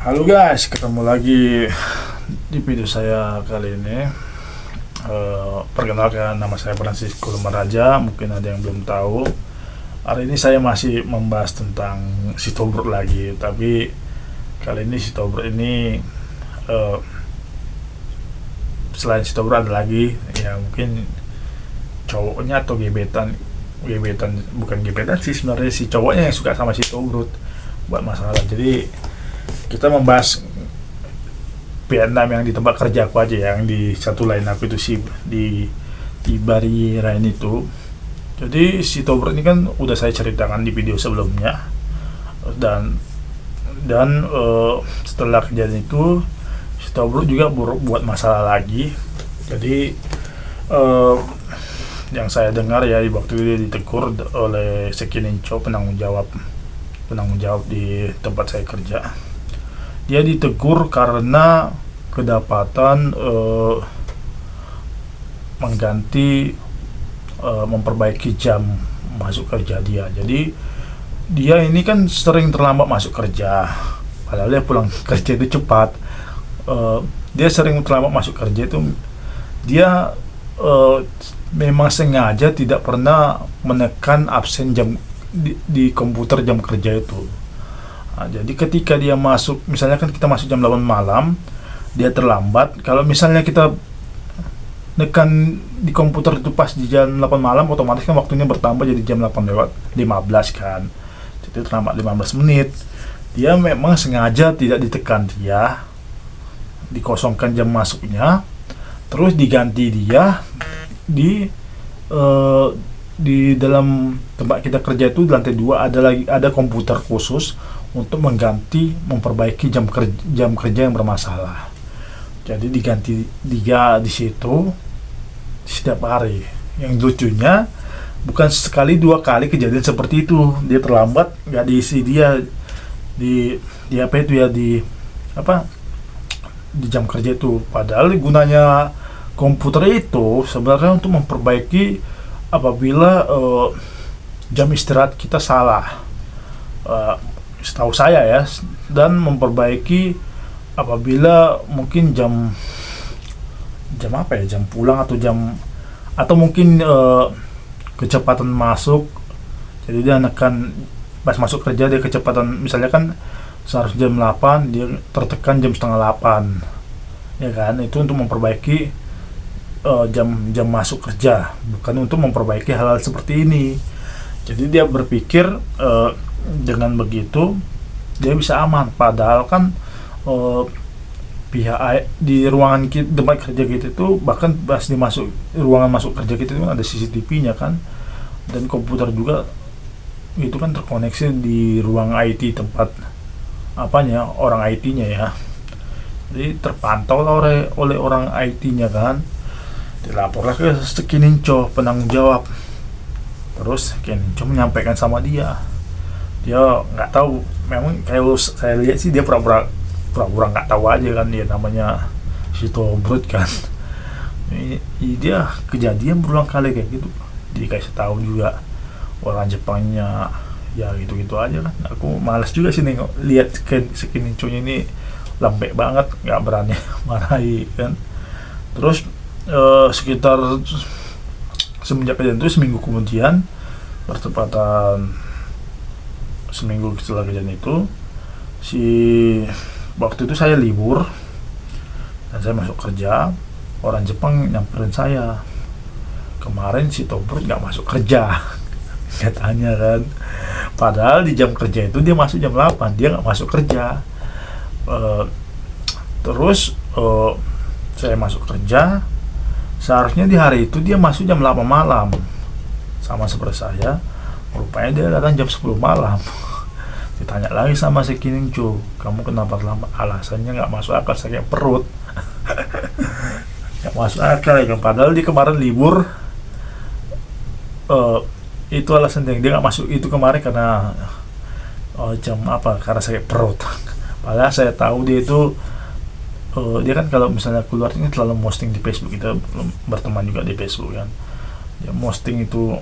Halo guys, ketemu lagi di video saya kali ini. Perkenalkan, nama saya Francisco Lumaraja. Mungkin ada yang belum tahu. Hari ini saya masih membahas tentang Sitobruk lagi, tapi kali ini Sitobruk ini selain Sitobruk ada lagi, ya mungkin cowoknya atau gebetan, bukan gebetan sih sebenarnya, si cowoknya yang suka sama Sitobruk buat masalah. Jadi kita membahas Vietnam yang di tempat kerja aku aja, yang di satu lain aku itu sih di Bari Rain itu. Jadi si Tobruk ini kan udah saya ceritakan di video sebelumnya, dan setelah kejadian itu si Tobruk juga buat masalah lagi. Jadi yang saya dengar ya, di waktu itu dia ditegur oleh Sekininco, penanggung jawab di tempat saya kerja. Dia ditegur karena kedapatan mengganti memperbaiki jam masuk kerja dia. Jadi dia ini kan sering terlambat masuk kerja, padahal dia pulang kerja itu cepat. Dia sering terlambat masuk kerja itu, dia memang sengaja tidak pernah menekan absen jam di komputer jam kerja itu. Nah, jadi ketika dia masuk, misalnya kan kita masuk jam 8 malam, dia terlambat. Kalau misalnya kita nekan di komputer itu pas di jam 8 malam, otomatis kan waktunya bertambah jadi jam 8 lewat 15 kan. Jadi terlambat 15 menit. Dia memang sengaja tidak ditekan, dia dikosongkan jam masuknya, terus diganti dia di dalam tempat kita kerja itu, di lantai 2 ada komputer khusus untuk memperbaiki jam kerja yang bermasalah. Jadi diganti dia di situ setiap hari. Yang lucunya, bukan sekali dua kali kejadian seperti itu. Dia terlambat, nggak diisi dia di jam kerja itu. Padahal gunanya komputer itu sebenarnya untuk memperbaiki apabila jam istirahat kita salah, setahu saya ya, dan memperbaiki apabila mungkin jam pulang atau mungkin kecepatan masuk. Jadi dia nekan pas masuk kerja, dia kecepatan, misalnya kan seharusnya jam 8, dia tertekan jam setengah 8, ya kan. Itu untuk memperbaiki jam masuk kerja, bukan untuk memperbaiki hal-hal seperti ini. Jadi dia berpikir dengan begitu dia bisa aman, padahal kan pihak di ruangan tempat kerja kita itu, bahkan pas ruangan masuk kerja kita itu ada CCTV-nya kan, dan komputer juga itu kan terkoneksi di ruang IT, tempat orang IT-nya ya. Jadi terpantau oleh orang IT-nya kan. Dilaporlah ke Sekininco, penanggung jawab. Terus Sekininco menyampaikan sama dia nggak tahu. Memang kalau saya lihat sih dia pura-pura nggak tahu aja kan, dia namanya Sitobruk kan. Dia kejadian berulang kali kayak gitu, dikasih tahu juga orang Jepangnya, ya gitu-gitu aja kan. Aku malas juga sih lihat Sekininco ini, lembek banget, nggak berani marahi kan. Terus sekitar semenjak kejadian itu, seminggu kemudian, bertepatan seminggu setelah kejadian itu, waktu itu saya libur dan saya masuk kerja. Orang Jepang nyamperin saya, kemarin si Tobruk nggak masuk kerja katanya kan. Padahal di jam kerja itu dia masuk jam 8, dia nggak masuk kerja. Terus saya masuk kerja, seharusnya di hari itu dia masuk jam 8 malam, sama seperti saya. Rupanya dia datang jam 10 malam. Ditanya lagi sama Sekininco, kamu kenapa terlambat? Alasannya nggak masuk akal, sakit perut. Nggak masuk akal ya kan, padahal dia kemarin libur. Itu alasan yang dia nggak masuk itu kemarin karena karena sakit perut. Padahal saya tahu dia itu dia kan kalau misalnya keluar ini selalu posting di Facebook, kita berteman juga di Facebook kan. Dia posting itu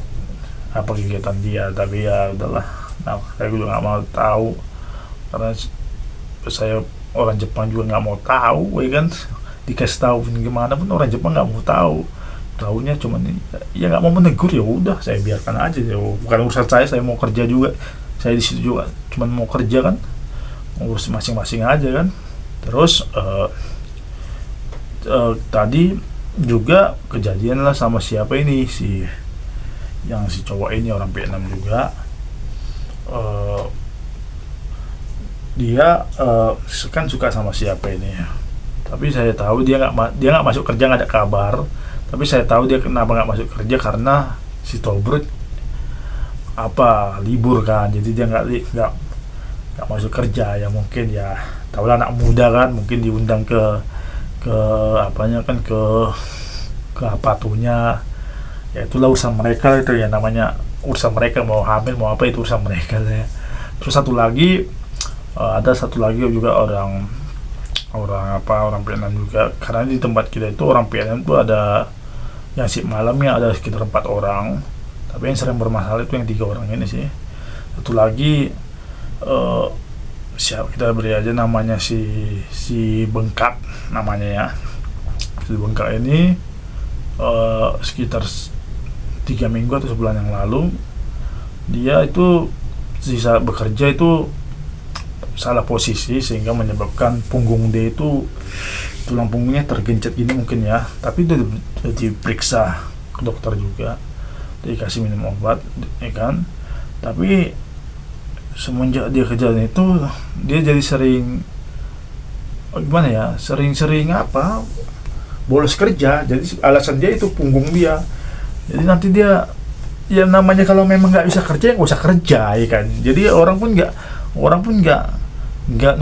apa kegiatan dia, tapi ya udahlah. Nah, saya juga nggak mau tahu karena saya orang Jepang juga nggak mau tahu, ya kan. Dikasih tahu gimana pun orang Jepang nggak mau tahu. Tahunya cuman ya nggak mau menegur, ya udah saya biarkan aja ya, bukan urusan saya mau kerja juga, saya di situ juga cuman mau kerja kan, ngurus masing-masing aja kan. Terus tadi juga kejadian lah sama siapa ini, si cowok ini orang Vietnam juga. Dia kan suka sama siapa ini, tapi saya tahu dia nggak masuk kerja, nggak ada kabar. Tapi saya tahu dia kenapa nggak masuk kerja, karena si Tobruk libur kan, jadi dia nggak masuk kerja. Ya mungkin ya tahu lah, anak muda kan, mungkin diundang ke apanya kan, ke apatunya. Ya itulah urusan mereka itu, ya namanya urusan mereka, mau hamil mau apa itu urusan mereka ya. Terus ada satu lagi juga orang Vietnam juga, karena di tempat kita itu orang Vietnam itu ada yang shift malamnya ada sekitar 4 orang, tapi yang sering bermasalah itu yang 3 orang ini sih. Satu lagi siapa, kita beri aja namanya si Bengkak namanya ya. Si Bengkak ini sekitar 3 minggu atau sebulan yang lalu, dia itu sisa bekerja itu salah posisi sehingga menyebabkan punggung dia itu, tulang punggungnya tergencet gini mungkin ya. Tapi udah diperiksa ke dokter juga, dikasih minum obat ya kan. Tapi semenjak dia kejadian itu, dia jadi sering gimana ya, sering bolos kerja. Jadi alasan dia itu punggung dia. Jadi nanti dia, ya namanya kalau memang nggak bisa kerja, nggak usah kerja ya kan. Jadi orang pun nggak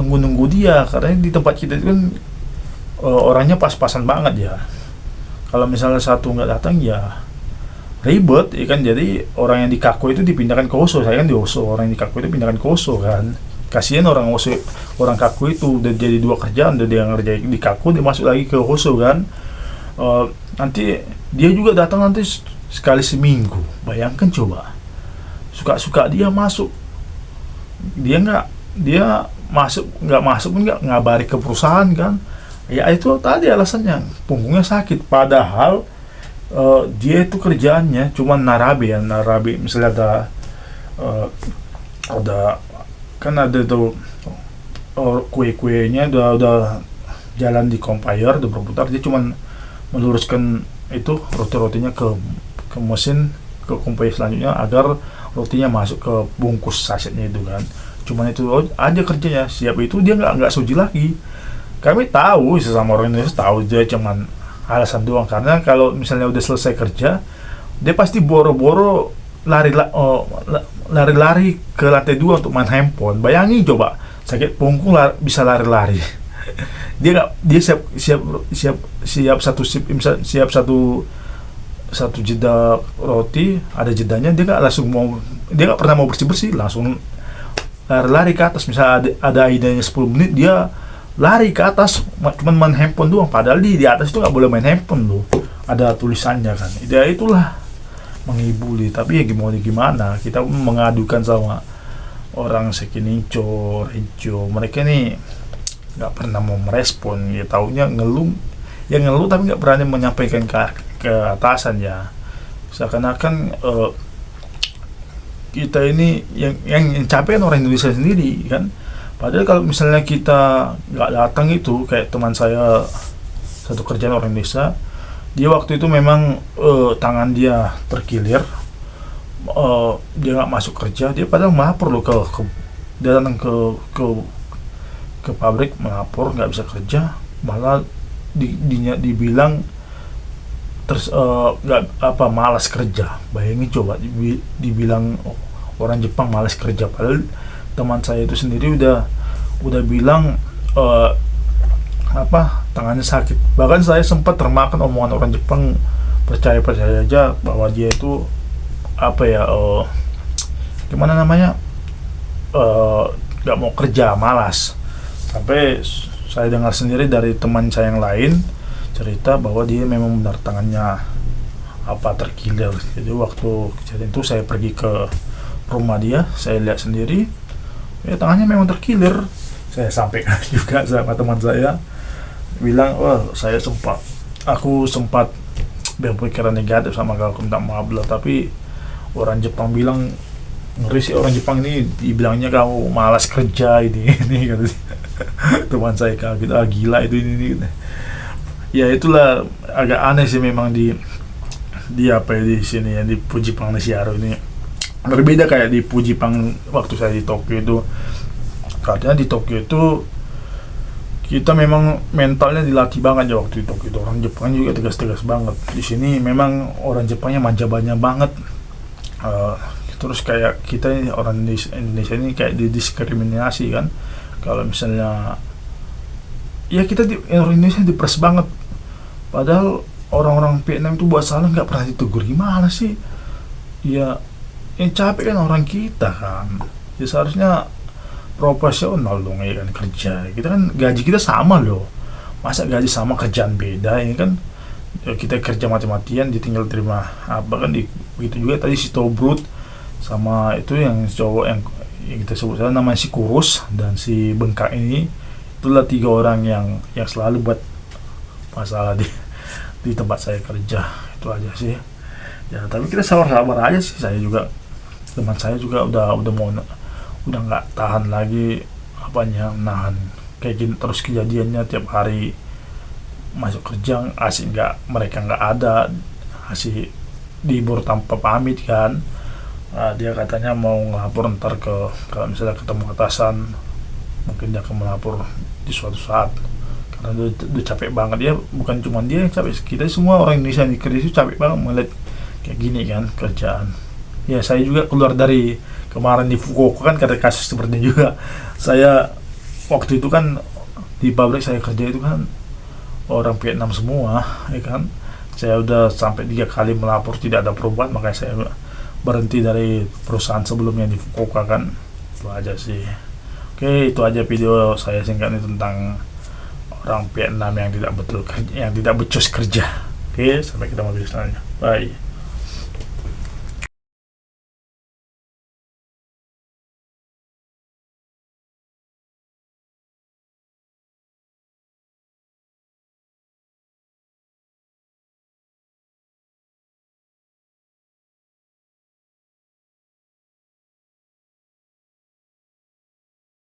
nunggu dia, karena di tempat kita itu kan orangnya pas-pasan banget ya. Kalau misalnya satu nggak datang ya ribet ya kan. Jadi orang yang di Kako itu dipindahkan ke Oso. Saya kan di Oso, orang yang di Kako itu pindahkan ke Oso kan. Kasihan orang Oso, orang Kako itu udah jadi 2 kerjaan, udah dia ngerjain di Kako, dia masuk lagi ke Oso kan. Nanti dia juga datang nanti sekali seminggu. Bayangkan coba, suka-suka dia masuk, dia nggak masuk pun nggak ngabari ke perusahaan kan. Ya itu tadi alasannya, punggungnya sakit. Padahal dia itu kerjaannya cuma narabe. Misalnya ada kan ada tuh kue-kuenya udah jalan di conveyor, udah berputar, dia cuma meluruskan itu roti-rotinya ke mesin, ke conveyor selanjutnya, agar rotinya masuk ke bungkus sasetnya itu kan. Cuman itu aja kerjanya. Siap itu dia nggak suji lagi. Kami tahu, sesama orang Indonesia tahu, dia cuman alasan doang. Karena kalau misalnya udah selesai kerja, dia pasti boro-boro lari-lari ke lantai 2 untuk main handphone. Bayangin coba, sakit punggung bisa lari-lari. Dia siap satu sip, siap satu jeda roti, ada jedanya, dia nggak pernah mau bersih-bersih, langsung lari ke atas. Misalnya ada idenya 10 menit, dia lari ke atas cuman main handphone doang. Padahal di atas itu nggak boleh main handphone loh, ada tulisannya kan. Ya itulah mengibuli. Tapi ya gimana, kita mengadukan sama orang Sekinicho, Rejo, mereka nih nggak pernah mau merespon. Ya taunya ngeluh tapi nggak berani menyampaikan ke atasan ya. Seakan-akan kita ini yang capek kan orang Indonesia sendiri kan. Padahal kalau misalnya kita nggak datang, itu kayak teman saya satu kerjaan orang Indonesia, dia waktu itu memang tangan dia terkilir, dia nggak masuk kerja. Dia padahal melapor loh dia datang ke pabrik melapor nggak bisa kerja, malah dibilang malas kerja. Bayangin coba, dibilang orang Jepang malas kerja, padahal teman saya itu sendiri udah bilang tangannya sakit. Bahkan saya sempat termakan omongan orang Jepang, percaya aja bahwa dia itu gimana namanya, nggak mau kerja, malas. Sampai saya dengar sendiri dari teman saya yang lain cerita bahwa dia memang benar tangannya terkilir. Jadi waktu kejadian itu saya pergi ke rumah dia, saya lihat sendiri, ya tangannya memang terkilir. saya sampaikan juga sama teman saya, bilang, wah aku sempat berpikiran negatif sama kau, minta maaf lah, tapi orang Jepang bilang, ngeri sih orang Jepang ini, dibilangnya kamu malas kerja ini ini kata teman saya kaget, gila itu ini. Ya itulah, agak aneh sih memang di apa ya, di sini ya, di Fujipang Nishiyaro ini berbeda kayak di Fujipang waktu saya di Tokyo itu. Katanya di Tokyo itu kita memang mentalnya dilatih banget ya waktu di Tokyo itu. Orang Jepang juga tegas-tegas banget. Di sini memang orang Jepangnya manja-manja banget. Terus kayak kita ini orang Indonesia ini kayak didiskriminasi kan. Kalau misalnya ya kita orang Indonesia diperas banget. Padahal orang-orang Vietnam itu buat salah nggak pernah ditegur. Gimana sih? Ya yang capek kan orang kita kan. Ya seharusnya profesional dong ya kan, kerja. Kita kan gaji kita sama loh. Masa gaji sama kerjaan beda ya kan? Ya kita kerja mati-matian, ditinggal terima apa kan. Begitu juga tadi si Tobrut sama itu yang cowok yang kita sebut saja namanya si Kurus dan si Bengkak ini. Itulah 3 orang yang selalu buat masalah di tempat saya kerja. Itu aja sih ya, tapi kita sabar-sabar aja sih. Saya juga, teman saya juga udah nggak tahan lagi apanya, nahan kayak gini terus kejadiannya tiap hari. Masuk kerja asik mereka nggak ada, asik libur tanpa pamit kan. Dia katanya mau ngelapor ntar kalau misalnya ketemu atasan, mungkin dia akan melapor di suatu saat karena udah capek banget. Ya bukan cuma dia yang capek, kita semua orang Indonesia di kerja itu capek banget melihat kayak gini kan kerjaan. Ya saya juga keluar dari kemarin di Fukuoka kan karena kasus seperti juga. Saya waktu itu kan di pabrik saya kerja itu kan orang Vietnam semua ya kan. Saya udah sampai 3 kali melapor tidak ada perubahan, makanya saya berhenti dari perusahaan sebelumnya di Fukuoka kan. Itu aja sih. Oke, itu aja video saya singkat ini tentang orang Vietnam yang tidak becus kerja. Oke, sampai ketemu di video selanjutnya. Bye.